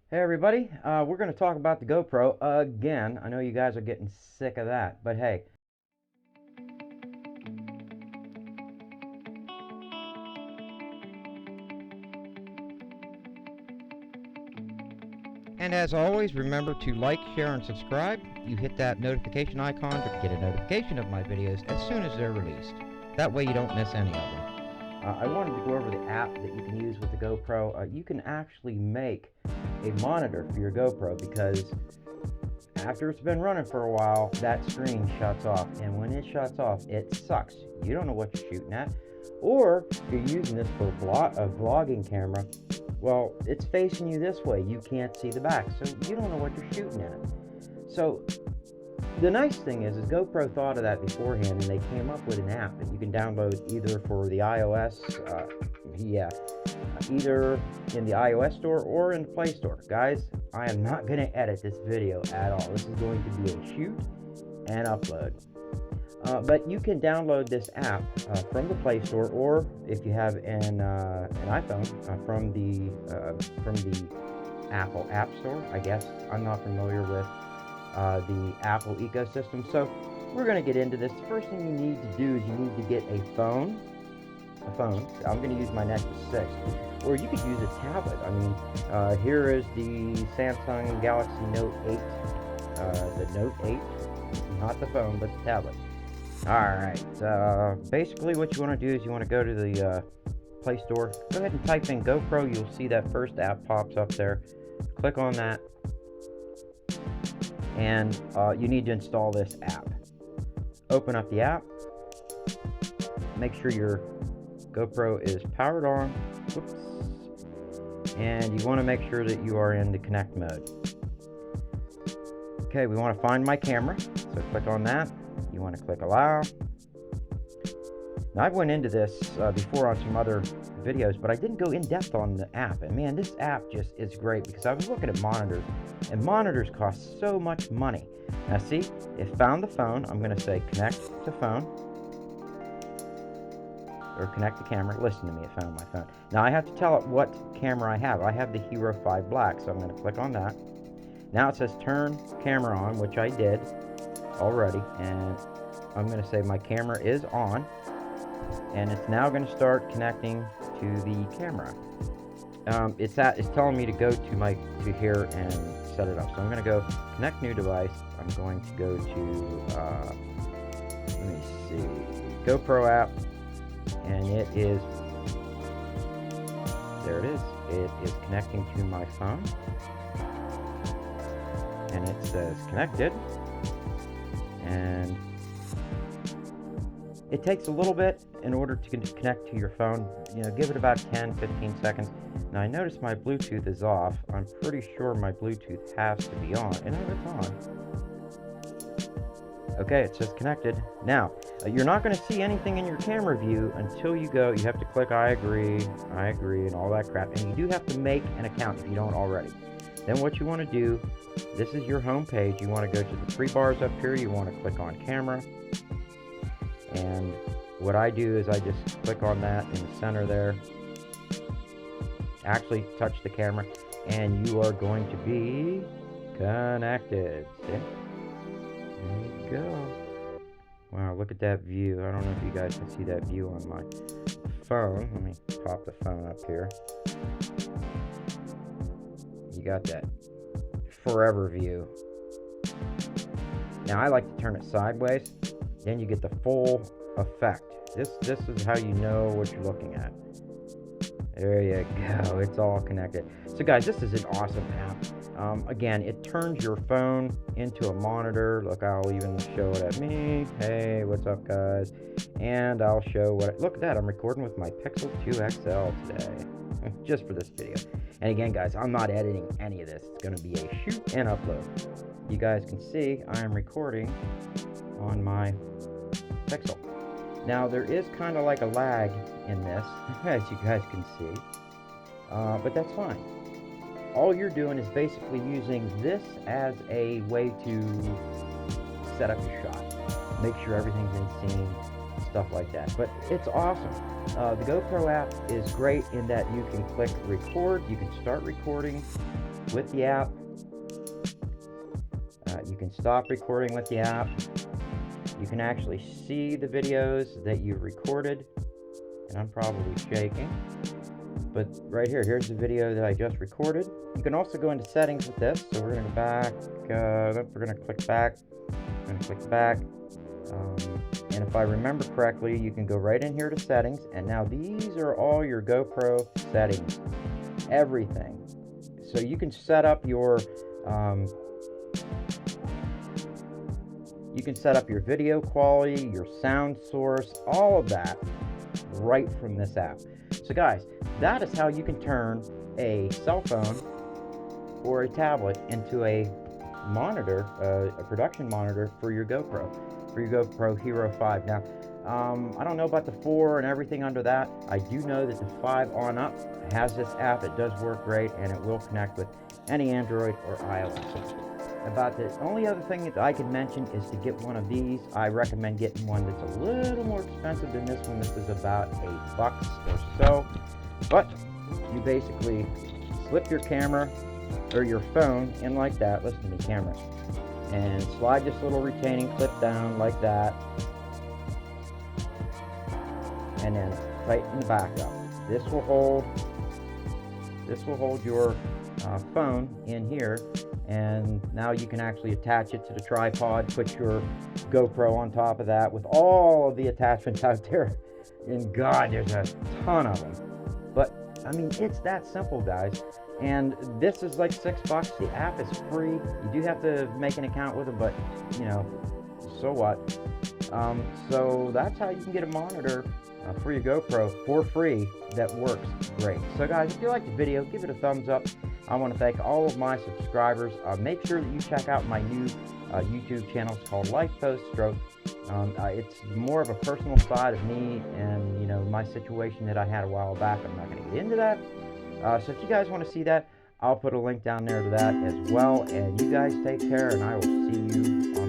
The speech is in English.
Hey everybody, we're going to talk about the GoPro again. I know you guys are getting sick of that, but hey. And as always, remember to like, share, and subscribe. You hit that notification icon to get a notification of my videos as soon as they're released. That way you don't miss any of them. I wanted to go over the app that you can use with the GoPro. You can actually make a monitor for your GoPro because after it's been running for a while, that screen shuts off, and when it shuts off, it sucks. You don't know what you're shooting at. Or if you're using this for a vlogging camera, well, it's facing you this way. You can't see the back, so you don't know what you're shooting at. So the nice thing is GoPro thought of that beforehand, and they came up with an app that you can download either for the iOS, either in the iOS store or in the Play Store. Guys, I am not going to edit this video at all. This is going to be a shoot and upload. But you can download this app from the Play Store, or if you have an iPhone, from the Apple App Store. I guess I'm not familiar with the Apple ecosystem, so we're going to get into this. The first thing you need to do is you need to get a phone. I'm going to use my Nexus 6, or you could use a tablet. I mean, here is the Samsung Galaxy Note 8, the Note 8, not the phone, but the tablet. Alright, basically what you want to do is you want to go to the Play Store. Go ahead and type in GoPro. You'll see that first app pops up there. Click on that, and you need to install this app. Open up the app. Make sure your GoPro is powered on. Whoops. And you want to make sure that you are in the connect mode. Okay, we want to find my camera, so click on that. You want to click allow. Now, I've went into this before on some other videos, but I didn't go in depth on the app. And man, this app just is great because I was looking at monitors, and monitors cost so much money. Now see, it found the phone. I'm going to say connect to phone, or connect the camera. Listen to me, it found my phone. Now I have to tell it what camera I have. I have the Hero 5 Black, so I'm going to click on that. Now it says turn camera on, which I did already, and I'm going to say my camera is on, and it's now going to start connecting to the camera. It's telling me to go to here and set it up. So I'm going to go connect new device. I'm going to go to let me see, GoPro app, and it is there. It is connecting to my phone, and it says connected. And it takes a little bit in order to connect to your phone. You know, give it about 10-15 seconds. Now I notice my Bluetooth is off. I'm pretty sure my Bluetooth has to be on, and it's on. Okay, it says connected. Now you're not going to see anything in your camera view until you have to click I agree, and all that crap, and you do have to make an account if you don't already. Then what you want to do, this is your home page. You want to go to the three bars up here. You want to click on camera. And what I do is I just click on that in the center there. Actually touch the camera, and you are going to be connected. See? There you go. Wow, look at that view. I don't know if you guys can see that view on my phone. Let me pop the phone up here. You got that forever view. Now I like to turn it sideways, then you get the full effect. This is how you know what you're looking at. There you go, it's all connected. So guys, this is an awesome app. Again, it turns your phone into a monitor. Look, I'll even show it at me. Hey, what's up guys? And I'll show look at that, I'm recording with my Pixel 2 XL today, just for this video. And again guys, I'm not editing any of this. It's going to be a shoot and upload. You guys can see I am recording on my Pixel. Now there is kind of like a lag in this, as you guys can see, but that's fine. All you're doing is basically using this as a way to set up your shot, make sure everything's in scene, stuff like that. But it's awesome. The GoPro app is great in that you can click record, you can start recording, with the app. You can stop recording with the app. You can actually see the videos that you recorded, and I'm probably shaking, but right here, here's the video that I just recorded. You can also go into settings with this, so we're going to go back, we're going to click back, and if I remember correctly, you can go right in here to settings, and now these are all your GoPro settings, everything. So you can set up your video quality, your sound source, all of that right from this app. So guys, that is how you can turn a cell phone or a tablet into a monitor, a production monitor for your GoPro Hero 5. Now, I don't know about the 4 and everything under that. I do know that the 5 on up has this app. It does work great, and it will connect with any Android or iOS. About the only other thing that I can mention is to get one of these. I recommend getting one that's a little more expensive than this one. This is about $8 or so. But you basically slip your camera or your phone in like that. Listen to me, camera. And slide this little retaining clip down like that. And then tighten the back up. This will hold your phone in here, and now you can actually attach it to the tripod, put your GoPro on top of that with all of the attachments out there, and God, there's a ton of them. But I mean, it's that simple, guys. And this is like $6. The app is free. You do have to make an account with it, but you know, so what? So that's how you can get a monitor for your GoPro for free that works great. So guys, if you like the video, give it a thumbs up. I want to thank all of my subscribers. Make sure that you check out my new YouTube channel. It's called Life Post Stroke. It's more of a personal side of me and, you know, my situation that I had a while back. I'm not going to get into that. So if you guys want to see that, I'll put a link down there to that as well. And you guys take care, and I will see you on